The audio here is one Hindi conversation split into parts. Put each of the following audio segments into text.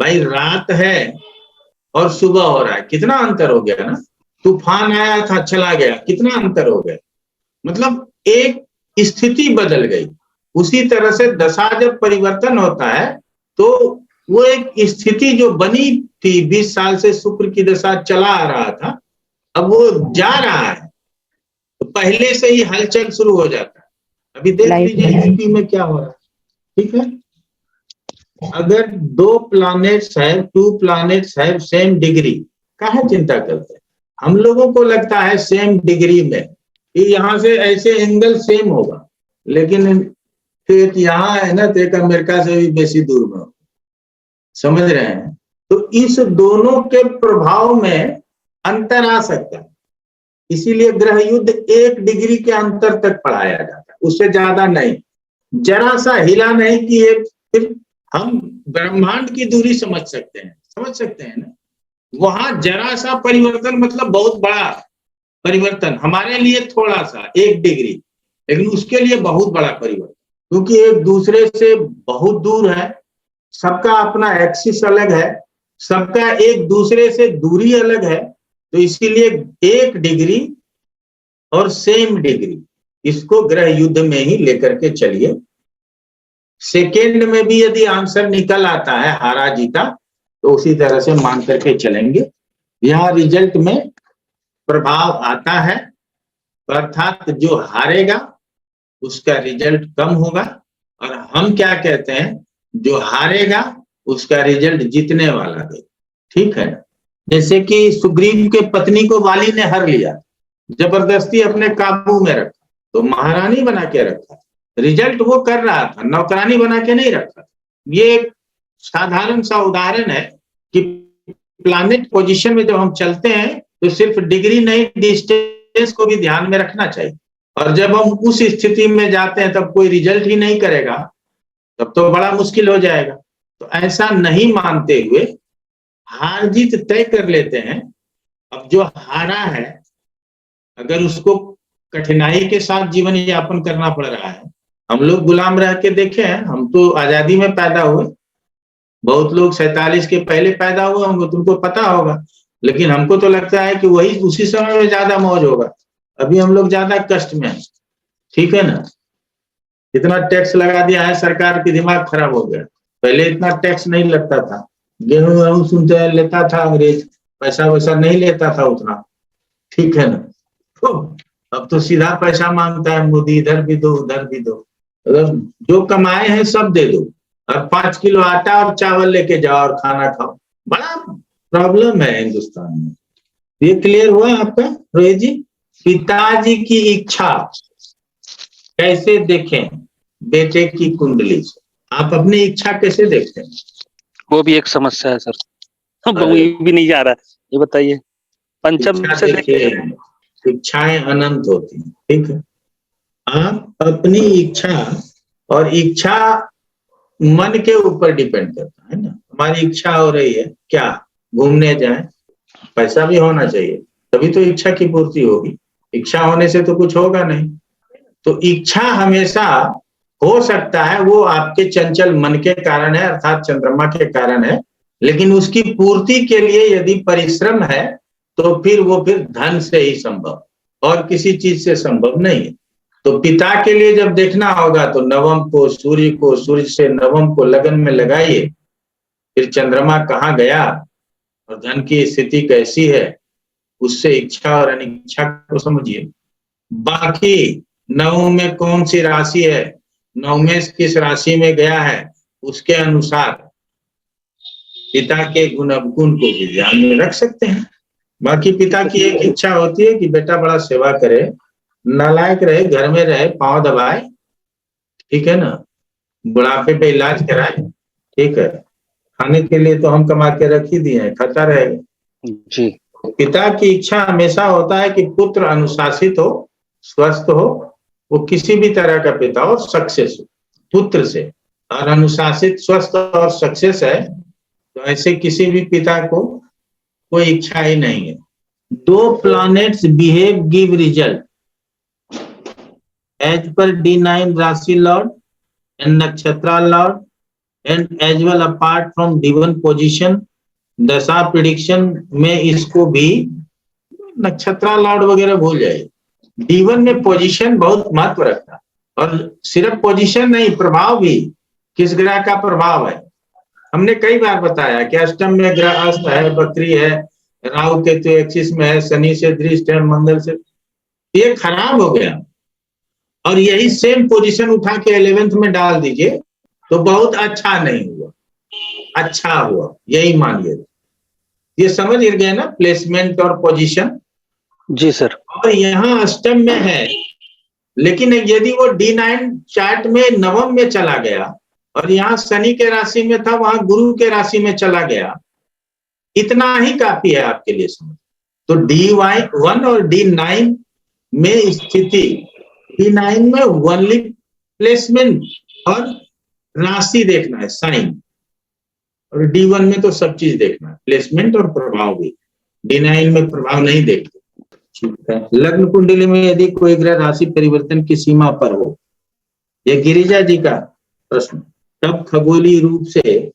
भाई रात है और सुबह हो रहा है, कितना अंतर हो गया ना। तूफान आया था चला गया, कितना अंतर हो गया। मतलब एक स्थिति बदल गई। उसी तरह से दशा जब परिवर्तन होता है तो वो एक स्थिति जो बनी थी 20 साल से शुक्र की दशा चला आ रहा था, अब वो जा रहा है, तो पहले से ही हलचल शुरू हो जाता है। अभी देख लीजिए यूपी में क्या हो रहा है, ठीक है। अगर दो प्लैनेट्स है, टू प्लैनेट्स है सेम डिग्री, काहे चिंता करते हैं। हम लोगों को लगता है सेम डिग्री में कि यहाँ से ऐसे एंगल सेम होगा, लेकिन एक यहाँ है ना, तो एक अमेरिका से भी बेसी दूर में हो, समझ रहे हैं। तो इस दोनों के प्रभाव में अंतर आ सकता है, इसीलिए ग्रह युद्ध 1 डिग्री के अंतर तक पढ़ाया जाता है, उससे ज्यादा नहीं। जरा सा हिला नहीं कि ये, फिर हम ब्रह्मांड की दूरी समझ सकते हैं ना। वहां जरा सा परिवर्तन मतलब बहुत बड़ा परिवर्तन, हमारे लिए थोड़ा सा 1 डिग्री, लेकिन उसके लिए बहुत बड़ा परिवर्तन, क्योंकि एक दूसरे से बहुत दूर है, सबका अपना एक्सिस अलग है, सबका एक दूसरे से दूरी अलग है। तो इसीलिए 1 डिग्री और सेम डिग्री, इसको ग्रह युद्ध में ही लेकर के चलिए। सेकेंड में भी यदि आंसर निकल आता है हारा जीता, तो उसी तरह से मान करके चलेंगे। यहाँ रिजल्ट में प्रभाव आता है, अर्थात जो हारेगा उसका रिजल्ट कम होगा, और हम क्या कहते हैं, जो हारेगा उसका रिजल्ट जीतने वाला दे, ठीक है। जैसे कि सुग्रीव के पत्नी को वाली ने हर लिया, जबरदस्ती अपने काबू में रखा, तो महारानी बना के रखा, रिजल्ट वो कर रहा था, नौकरानी बना के नहीं रखा। ये एक साधारण सा उदाहरण है कि प्लैनेट पोजीशन में जब हम चलते हैं तो सिर्फ डिग्री नहीं, डिस्टेंस को भी ध्यान में रखना चाहिए। और जब हम उस स्थिति में जाते हैं तब कोई रिजल्ट ही नहीं करेगा, तब तो बड़ा मुश्किल हो जाएगा। तो ऐसा नहीं मानते हुए हार जीत तय कर लेते हैं। अब जो हारा है, अगर उसको कठिनाई के साथ जीवन यापन करना पड़ रहा है, हम लोग गुलाम रह के देखे हैं, हम तो आजादी में पैदा हुए, बहुत लोग 47 के पहले पैदा हुए होंगे, तुमको पता होगा, लेकिन हमको तो लगता है कि वही उसी समय में ज्यादा मौज होगा। अभी हम लोग ज्यादा कष्ट में हैं, ठीक है ना। इतना टैक्स लगा दिया है सरकार की, दिमाग खराब हो गया। पहले इतना टैक्स नहीं लगता था, गेहूं वेहूं सुनते लेता था अंग्रेज, पैसा वैसा नहीं लेता था उतना, ठीक है ना। तो अब तो सीधा पैसा मांगता है मोदी, इधर भी दो उधर भी दो, जो कमाए हैं सब दे दो, और 5 किलो आटा और चावल लेके जाओ और खाना खाओ। बड़ा प्रॉब्लम है हिंदुस्तान में। ये क्लियर हुआ आपका रोहित जी। पिताजी की इच्छा कैसे देखें बेटे की कुंडली से, आप अपनी इच्छा कैसे देखते हैं? वो भी एक समस्या है सर, वो भी नहीं जा रहा है, ये बताइए। पंचम से देखिए, इच्छाएं अनंत होती हैं, ठीक है। आप अपनी इच्छा, और इच्छा मन के ऊपर डिपेंड करता है ना। हमारी इच्छा हो रही है क्या, घूमने जाएं, पैसा भी होना चाहिए, तभी तो इच्छा की पूर्ति होगी। इच्छा होने से तो कुछ होगा नहीं। तो इच्छा हमेशा हो सकता है वो आपके चंचल मन के कारण है, अर्थात चंद्रमा के कारण है, लेकिन उसकी पूर्ति के लिए यदि परिश्रम है तो फिर वो धन से ही संभव, और किसी चीज से संभव नहीं है। तो पिता के लिए जब देखना होगा तो नवम को सूर्य से नवम को लगन में लगाइए, फिर चंद्रमा कहाँ गया और धन की स्थिति कैसी है, उससे इच्छा और अनिच्छा को समझिए। बाकी नवम में कौन सी राशि है, नवमेश किस राशि में गया है, उसके अनुसार पिता के गुण अवगुण को भी ध्यान में रख सकते हैं। बाकी पिता की एक इच्छा होती है कि बेटा बड़ा सेवा करे, नालायक रहे, घर में रहे, पांव दबाए, ठीक है ना, बुढ़ापे पे इलाज कराए, ठीक है। खाने के लिए तो हम कमा के रख ही दिए हैं, खाता रहेगा जी। पिता की इच्छा हमेशा होता है कि पुत्र अनुशासित हो, स्वस्थ हो, वो किसी भी तरह का पिता हो, सक्सेस हो पुत्र से, और अनुशासित स्वस्थ और सक्सेस है, तो ऐसे किसी भी पिता को कोई इच्छा ही नहीं है। दो planets behave give result as per D9 rashi lord and nakshatra lord and as well apart from D1 position dasha prediction में इसको भी नक्षत्रा लॉर्ड वगैरह भूल जाइए। D1 में पोजीशन बहुत महत्व रखता है, और सिर्फ पोजीशन नहीं, प्रभाव भी, किस ग्रह का प्रभाव है। हमने कई बार बताया कि अष्टम में ग्रह अस्त है, बकरी है, राहु केतु एक्सिस में है, शनि से दृष्ट है, मंगल से, ये खराब हो गया। और यही सेम पोजीशन उठा के 11th में डाल दीजिए तो बहुत अच्छा नहीं हुआ, अच्छा हुआ, यही मानिए। ये समझ गए ना प्लेसमेंट और पोजीशन? जी सर। और यहाँ अष्टम में है, लेकिन यदि वो D9 चार्ट में नवम में चला गया और यहाँ शनि के राशि में था, वहां गुरु के राशि में चला गया, इतना ही काफी है आपके लिए समझ। तो D1 और D9 में स्थिति, D9 में ओनली प्लेसमेंट और राशि देखना है, साइन, और D1 में तो सब चीज देखना है, प्लेसमेंट और प्रभाव भी। D9 में प्रभाव नहीं देखते। ठीक है। लग्न कुंडली में यदि कोई ग्रह राशि परिवर्तन की सीमा पर हो, यह गिरिजा जी का प्रश्न, तब खगोलीय रूप से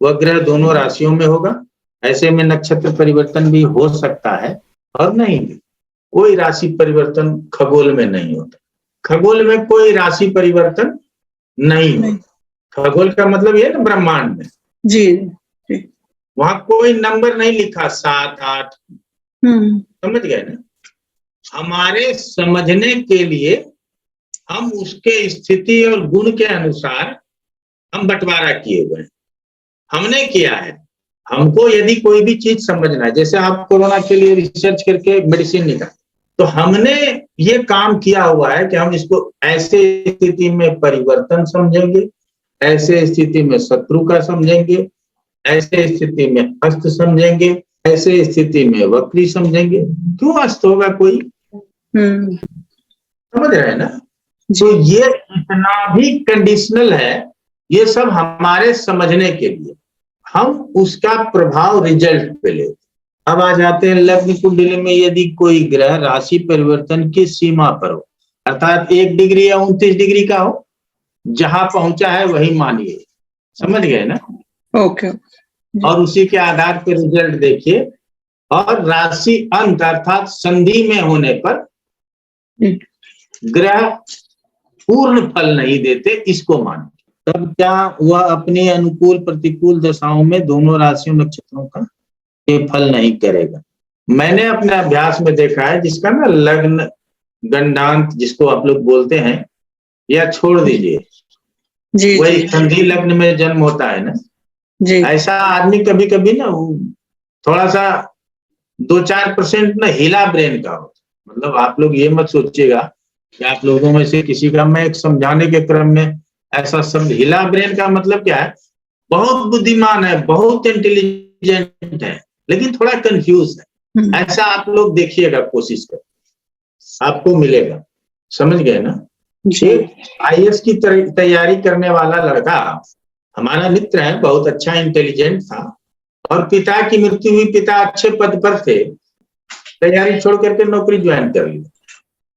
वह ग्रह दोनों राशियों में होगा। ऐसे में नक्षत्र परिवर्तन भी हो सकता है और नहीं भी। कोई राशि परिवर्तन खगोल में नहीं होता। खगोल में कोई राशि परिवर्तन नहीं होता। खगोल का मतलब ये ना ब्रह्मांड में जी, वहां कोई नंबर नहीं लिखा 7 8, समझ गए ना। हमारे समझने के लिए हम उसके स्थिति और गुण के अनुसार हम बंटवारा किए हुए हैं। हमने किया है, हमको यदि कोई भी चीज समझना है, जैसे आप कोरोना के लिए रिसर्च करके मेडिसिन निकाल, तो हमने ये काम किया हुआ है कि हम इसको ऐसे स्थिति में परिवर्तन समझेंगे, ऐसे स्थिति में शत्रु का समझेंगे, ऐसे स्थिति में अस्त समझेंगे, ऐसे स्थिति में वक्री समझेंगे। क्यों अस्त होगा कोई? समझ रहे हैं ना। तो ये इतना भी कंडीशनल है, ये सब हमारे समझने के लिए, हम उसका प्रभाव रिजल्ट पे लेते। अब आ जाते हैं लग्न कुंडली में यदि कोई ग्रह राशि परिवर्तन की सीमा पर हो, अर्थात 1 डिग्री या 29 डिग्री का हो, जहां पहुंचा है वही मानिए। समझ गए ना। ओके। और उसी के आधार पर रिजल्ट देखिए। और राशि अंत अर्थात संधि में होने पर ग्रह पूर्ण फल नहीं देते, इसको मानिए। तब क्या वह अपने अनुकूल प्रतिकूल दशाओं में दोनों राशियों नक्षत्रों का ये फल नहीं करेगा। मैंने अपने अभ्यास में देखा है, जिसका ना लग्न गंडांत जिसको आप लोग बोलते हैं, या छोड़ दीजिए, वही संधि लग्न में जन्म होता है ना जी। ऐसा आदमी कभी कभी ना थोड़ा सा 2-4% ना हिला ब्रेन का होता। मतलब आप लोग ये मत सोचिएगा कि आप लोगों में से किसी का, मैं एक समझाने के क्रम में ऐसा शब्द, हिला ब्रेन का मतलब क्या है, बहुत बुद्धिमान है, बहुत इंटेलिजेंट है, लेकिन थोड़ा कंफ्यूज है। ऐसा आप लोग देखिएगा, कोशिश कर, आपको मिलेगा। समझ गए ना। IAS की तैयारी करने वाला लड़का हमारा मित्र है, बहुत अच्छा इंटेलिजेंट था, और पिता की मृत्यु हुई, पिता अच्छे पद पर थे, तैयारी छोड़ करके नौकरी ज्वाइन कर ली,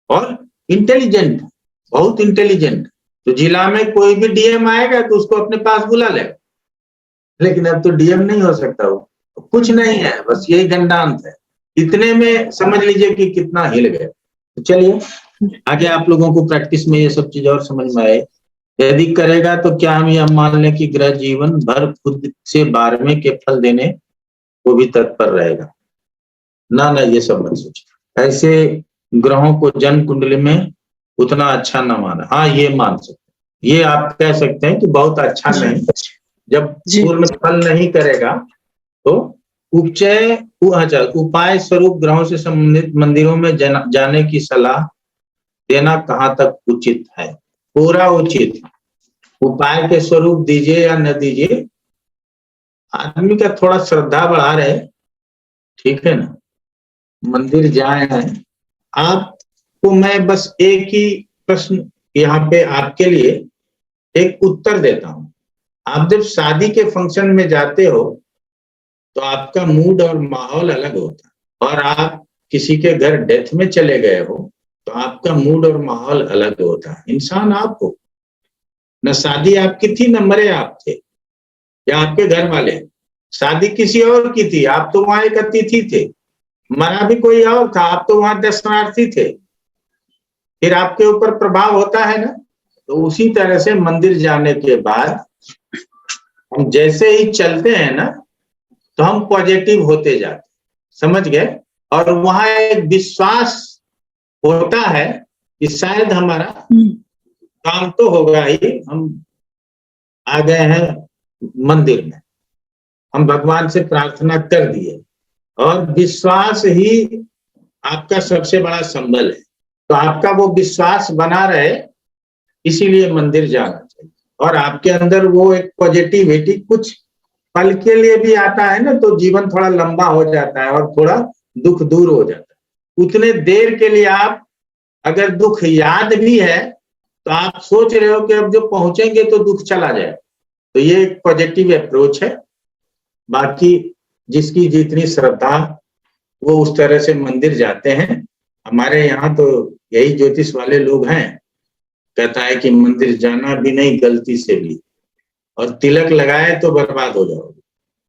और इंटेलिजेंट, बहुत इंटेलिजेंट। तो जिला में कोई भी DM आएगा तो उसको अपने पास बुला लेगा, लेकिन अब तो DM नहीं हो सकता, वो कुछ नहीं है, बस यही गंडांत है। इतने में समझ लीजिए कि कितना हिल गए। तो चलिए आगे आप लोगों को प्रैक्टिस में ये सब चीज और समझ में आए। यदि करेगा तो क्या हम यह मान लें कि ग्रह जीवन भर खुद से 12वें के फल देने को भी तत्पर रहेगा? ना, ये सब मत सोचिए। ऐसे ग्रहों को जन्म कुंडली में उतना अच्छा न माना। हाँ, ये मान सकते, ये आप कह सकते हैं कि बहुत अच्छा नहीं। जब पूर्ण फल नहीं करेगा तो उपाय स्वरूप ग्रहों से संबंधित मंदिरों में जाने की सलाह देना कहाँ तक उचित है? पूरा उचित। उपाय के स्वरूप दीजिए या न दीजिए, आदमी का थोड़ा श्रद्धा बढ़ा रहे, ठीक है ना, मंदिर जाए हैं। आपको मैं बस एक ही प्रश्न यहाँ पे आपके लिए एक उत्तर देता हूं। आप जब शादी के फंक्शन में जाते हो तो आपका मूड और माहौल अलग होता है, और आप किसी के घर डेथ में चले गए हो तो आपका मूड और माहौल अलग होता है। इंसान आप हो, न शादी आपकी थी न मरे आप थे, या आपके घर वाले? शादी किसी और की थी, आप तो वहां एक अतिथि थे। मरा भी कोई और था, आप तो वहां दर्शनार्थी थे। फिर आपके ऊपर प्रभाव होता है ना। तो उसी तरह से मंदिर जाने के बाद हम जैसे ही चलते हैं ना, तो हम पॉजिटिव होते जाते, समझ गए। और वहां एक विश्वास होता है कि शायद हमारा काम तो होगा ही, हम आ गए हैं मंदिर में, हम भगवान से प्रार्थना कर दिए, और विश्वास ही आपका सबसे बड़ा संबल है। तो आपका वो विश्वास बना रहे, इसीलिए मंदिर जाना चाहिए। और आपके अंदर वो एक पॉजिटिविटी कुछ पल के लिए भी आता है ना, तो जीवन थोड़ा लंबा हो जाता है और थोड़ा दुख दूर हो जाता है। उतने देर के लिए आप अगर दुख याद भी है, तो आप सोच रहे हो कि अब जो पहुंचेंगे तो दुख चला जाए। तो ये एक पॉजिटिव अप्रोच है। बाकी जिसकी जितनी श्रद्धा, वो उस तरह से मंदिर जाते हैं। हमारे यहाँ तो यही ज्योतिष वाले लोग हैं, कहता है कि मंदिर जाना भी नहीं गलती से भी, और तिलक लगाए तो बर्बाद हो जाओ।